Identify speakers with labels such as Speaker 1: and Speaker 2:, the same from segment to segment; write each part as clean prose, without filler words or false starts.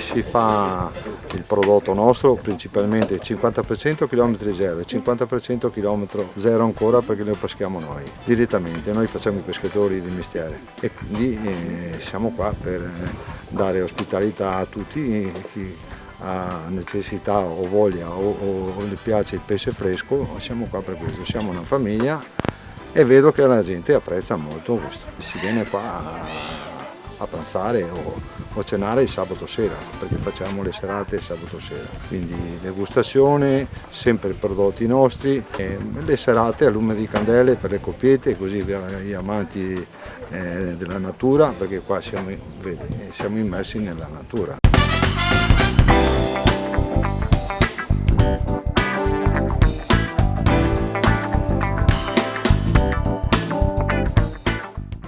Speaker 1: si fa il prodotto nostro principalmente il 50% chilometri zero e il 50% chilometro zero ancora, perché lo peschiamo noi direttamente, noi facciamo i pescatori di mestiere e quindi siamo qua per dare ospitalità a tutti chi ha necessità o voglia o le piace il pesce fresco. Siamo qua per questo, siamo una famiglia e vedo che la gente apprezza molto questo. Si viene qua a pranzare o cenare il sabato sera, perché facciamo le serate il sabato sera, quindi degustazione, sempre prodotti nostri, e le serate a lume di candele per le coppiette, così gli amanti della natura, perché qua siamo immersi nella natura.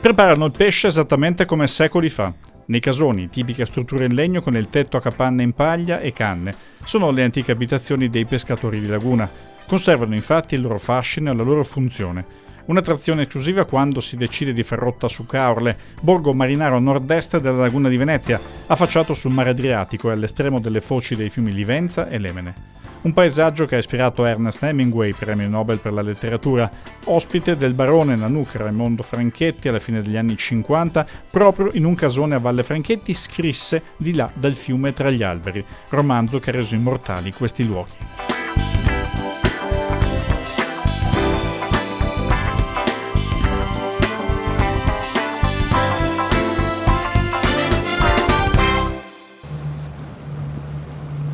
Speaker 2: Preparano il pesce esattamente come secoli fa. Nei casoni, tipiche strutture in legno con il tetto a capanne in paglia e canne, sono le antiche abitazioni dei pescatori di laguna. Conservano infatti il loro fascino e la loro funzione. Un'attrazione esclusiva quando si decide di far rotta su Caorle, borgo marinaro a nord-est della laguna di Venezia, affacciato sul mare Adriatico e all'estremo delle foci dei fiumi Livenza e Lemene. Un paesaggio che ha ispirato Ernest Hemingway, premio Nobel per la letteratura, ospite del barone Nanook Raimondo Franchetti alla fine degli anni 50, proprio in un casone a Valle Franchetti scrisse Di là dal fiume tra gli alberi, romanzo che ha reso immortali questi luoghi.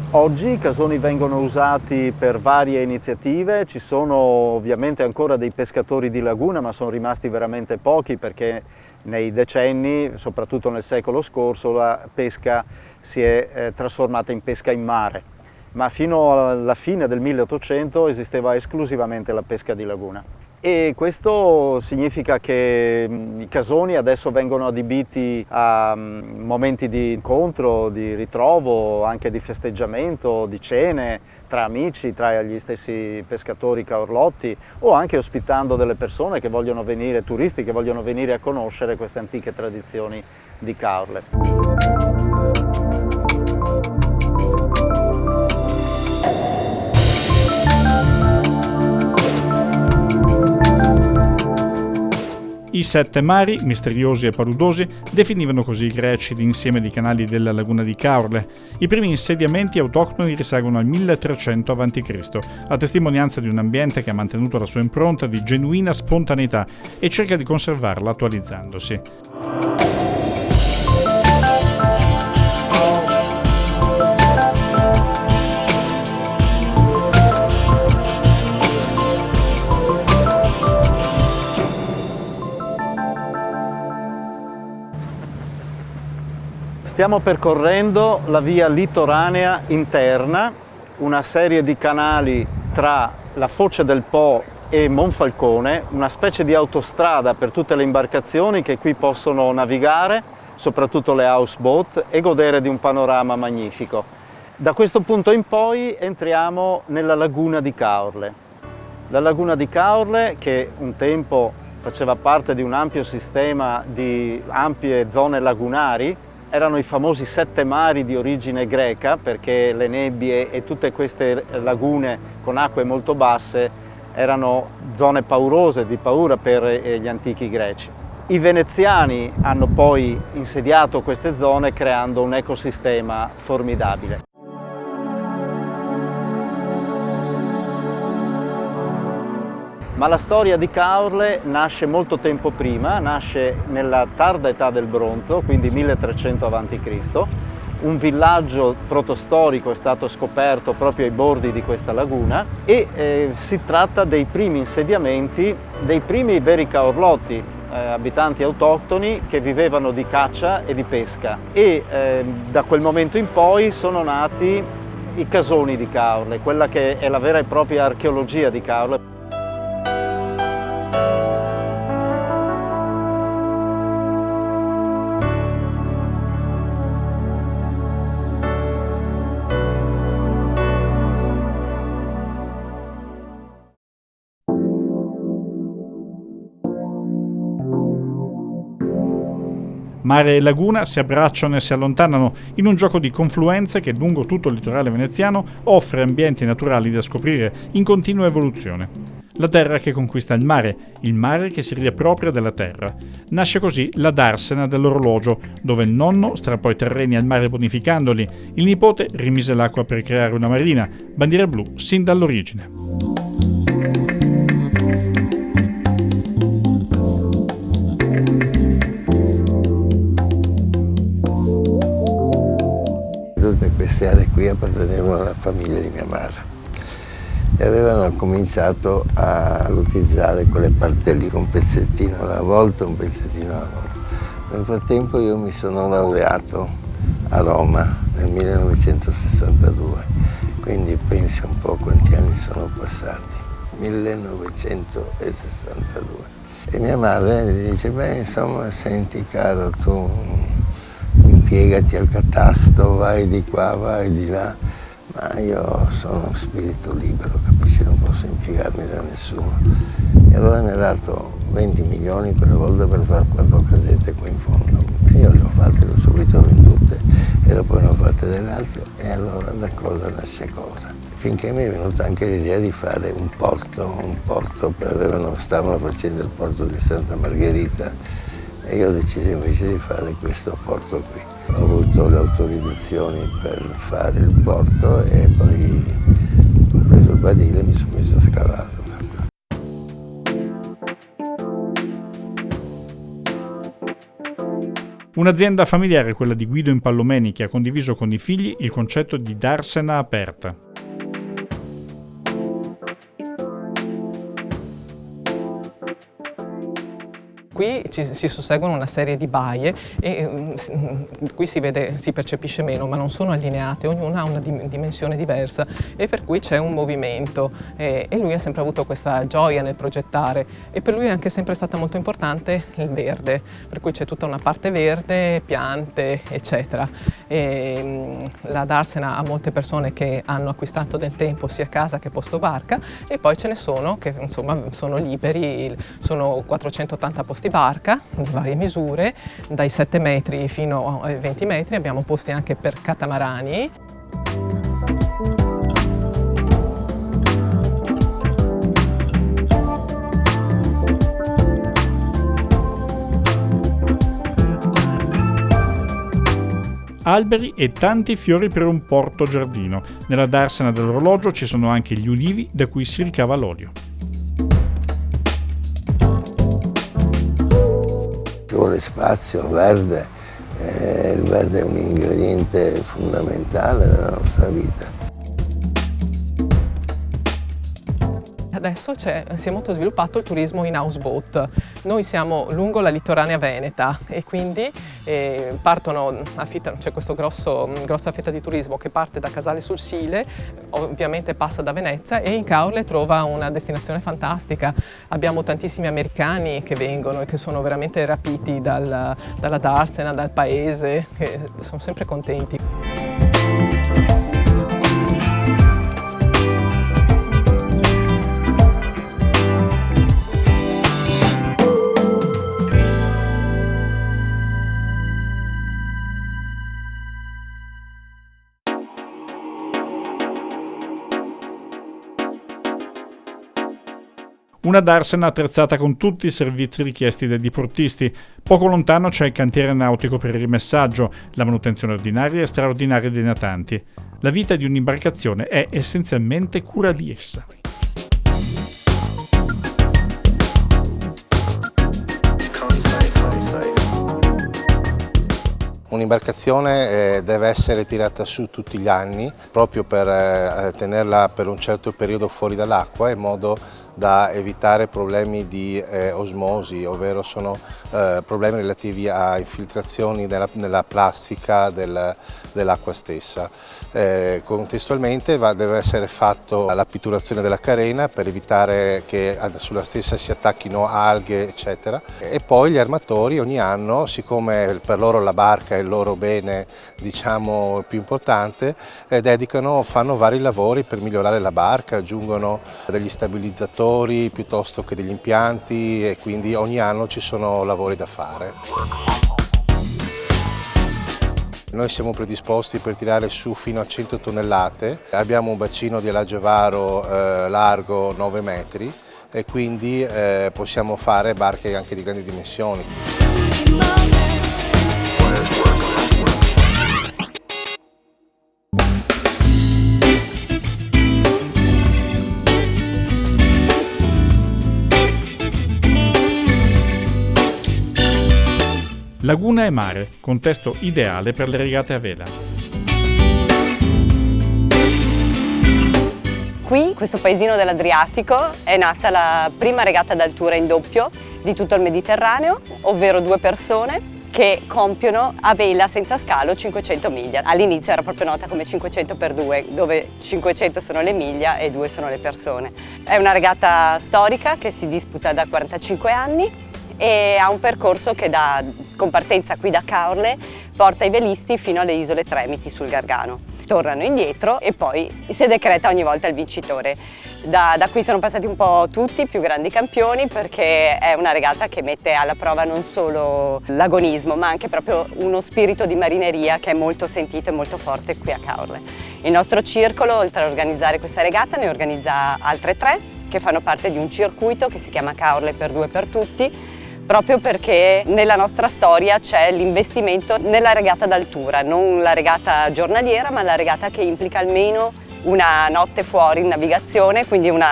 Speaker 3: Oggi i casoni vengono usati per varie iniziative, ci sono ovviamente ancora dei pescatori di laguna, ma sono rimasti veramente pochi perché nei decenni, soprattutto nel secolo scorso, la pesca si è trasformata in pesca in mare, ma fino alla fine del 1800 esisteva esclusivamente la pesca di laguna. E questo significa che i casoni adesso vengono adibiti a momenti di incontro, di ritrovo, anche di festeggiamento, di cene tra amici, tra gli stessi pescatori caorlotti, o anche ospitando delle persone che vogliono venire, turisti che vogliono venire a conoscere queste antiche tradizioni di Caorle.
Speaker 2: I sette mari, misteriosi e paludosi, definivano così i greci l'insieme di canali della laguna di Caorle. I primi insediamenti autoctoni risalgono al 1300 a.C., a testimonianza di un ambiente che ha mantenuto la sua impronta di genuina spontaneità e cerca di conservarla attualizzandosi.
Speaker 3: Stiamo percorrendo la via litoranea interna, una serie di canali tra la foce del Po e Monfalcone, una specie di autostrada per tutte le imbarcazioni che qui possono navigare, soprattutto le houseboat, e godere di un panorama magnifico. Da questo punto in poi entriamo nella laguna di Caorle. La laguna di Caorle, che un tempo faceva parte di un ampio sistema di ampie zone lagunari, erano i famosi sette mari di origine greca, perché le nebbie e tutte queste lagune con acque molto basse erano zone paurose, di paura per gli antichi greci. I veneziani hanno poi insediato queste zone creando un ecosistema formidabile. Ma la storia di Caorle nasce molto tempo prima, nasce nella tarda età del bronzo, quindi 1300 a.C. Un villaggio protostorico è stato scoperto proprio ai bordi di questa laguna e si tratta dei primi insediamenti, dei primi veri caorlotti, abitanti autoctoni che vivevano di caccia e di pesca. E da quel momento in poi sono nati i casoni di Caorle, quella che è la vera e propria archeologia di Caorle.
Speaker 2: Mare e laguna si abbracciano e si allontanano in un gioco di confluenze che lungo tutto il litorale veneziano offre ambienti naturali da scoprire in continua evoluzione. La terra che conquista il mare che si riappropria della terra. Nasce così la darsena dell'orologio, dove il nonno strappò i terreni al mare bonificandoli, il nipote rimise l'acqua per creare una marina, bandiera blu sin dall'origine.
Speaker 4: Tutte queste aree qui appartenevano alla famiglia di mia madre e avevano cominciato a utilizzare quelle parti lì, un pezzettino alla volta, un pezzettino alla volta. Nel frattempo io mi sono laureato a Roma nel 1962, quindi pensi un po' quanti anni sono passati, 1962. E mia madre mi dice, beh insomma, senti caro, tu impiegati al catasto, vai di qua, vai di là, ma io sono uno spirito libero, capisci, non posso impiegarmi da nessuno. E allora mi ha dato 20 milioni per la volta per fare 4 casette qui in fondo. E io le ho fatte, le ho subito vendute e dopo ne ho fatte delle altre e allora da cosa nasce cosa. Finché mi è venuta anche l'idea di fare un porto, stavano facendo il porto di Santa Margherita e io ho deciso invece di fare questo porto qui. Ho avuto le autorizzazioni per fare il porto e poi ho preso il badile e mi sono messo a scavare.
Speaker 2: Un'azienda familiare, quella di Guido Impallomeni, che ha condiviso con i figli il concetto di darsena aperta.
Speaker 5: Qui si susseguono una serie di baie e qui si percepisce meno, ma non sono allineate, ognuna ha una dimensione diversa e per cui c'è un movimento e lui ha sempre avuto questa gioia nel progettare e per lui è anche sempre stata molto importante il verde, per cui c'è tutta una parte verde, piante eccetera. La darsena ha molte persone che hanno acquistato nel tempo sia casa che posto barca e poi ce ne sono che insomma sono liberi, sono 480 posti barca di varie misure, dai 7 metri fino ai 20 metri, abbiamo posti anche per catamarani.
Speaker 2: Alberi e tanti fiori per un porto giardino. Nella darsena dell'orologio ci sono anche gli ulivi da cui si ricava l'olio.
Speaker 4: Ci vuole spazio, verde, il verde è un ingrediente fondamentale della nostra vita.
Speaker 5: Adesso si è molto sviluppato il turismo in houseboat. Noi siamo lungo la litoranea veneta e quindi c'è questa grossa fetta di turismo che parte da Casale sul Sile, ovviamente passa da Venezia e in Caorle trova una destinazione fantastica. Abbiamo tantissimi americani che vengono e che sono veramente rapiti dalla darsena, dal paese, che sono sempre contenti.
Speaker 2: Una darsena attrezzata con tutti i servizi richiesti dai diportisti. Poco lontano c'è il cantiere nautico per il rimessaggio, la manutenzione ordinaria e straordinaria dei natanti. La vita di un'imbarcazione è essenzialmente cura di essa.
Speaker 6: Un'imbarcazione deve essere tirata su tutti gli anni proprio per tenerla per un certo periodo fuori dall'acqua in modo da evitare problemi di osmosi, ovvero sono problemi relativi a infiltrazioni nella plastica dell'acqua stessa. Contestualmente deve essere fatta la pitturazione della carena per evitare che sulla stessa si attacchino alghe eccetera e poi gli armatori ogni anno, siccome per loro la barca è il loro bene diciamo più importante, fanno vari lavori per migliorare la barca, aggiungono degli stabilizzatori piuttosto che degli impianti e quindi ogni anno ci sono lavori da fare. Noi siamo predisposti per tirare su fino a 100 tonnellate, abbiamo un bacino di Alagevaro largo 9 metri e quindi possiamo fare barche anche di grandi dimensioni.
Speaker 2: Laguna e mare, contesto ideale per le regate a vela.
Speaker 7: Qui, questo paesino dell'Adriatico, è nata la prima regata d'altura in doppio di tutto il Mediterraneo, ovvero 2 persone che compiono a vela senza scalo 500 miglia. All'inizio era proprio nota come 500x2, dove 500 sono le miglia e 2 sono le persone. È una regata storica che si disputa da 45 anni e ha un percorso che con partenza qui da Caorle porta i velisti fino alle isole Tremiti sul Gargano. Tornano indietro e poi si decreta ogni volta il vincitore. Da qui sono passati un po' tutti i più grandi campioni, perché è una regata che mette alla prova non solo l'agonismo ma anche proprio uno spirito di marineria che è molto sentito e molto forte qui a Caorle. Il nostro circolo, oltre a organizzare questa regata, ne organizza altre 3 che fanno parte di un circuito che si chiama Caorle per 2 per tutti, proprio perché nella nostra storia c'è l'investimento nella regata d'altura, non la regata giornaliera ma la regata che implica almeno una notte fuori in navigazione, quindi un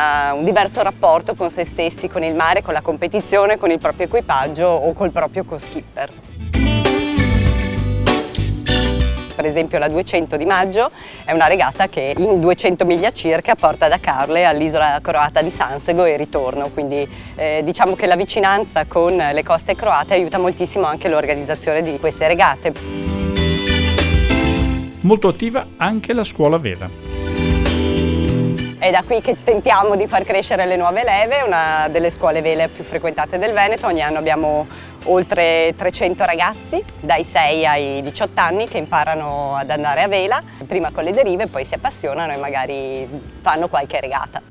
Speaker 7: diverso rapporto con se stessi, con il mare, con la competizione, con il proprio equipaggio o col proprio co-skipper. Per esempio la 200 di maggio è una regata che in 200 miglia circa porta da Caorle all'isola croata di Sansego e ritorno, quindi diciamo che la vicinanza con le coste croate aiuta moltissimo anche l'organizzazione di queste regate.
Speaker 2: Molto attiva anche la scuola vela.
Speaker 7: È da qui che tentiamo di far crescere le nuove leve, una delle scuole vele più frequentate del Veneto. Ogni anno abbiamo oltre 300 ragazzi dai 6 ai 18 anni che imparano ad andare a vela, prima con le derive, poi si appassionano e magari fanno qualche regata.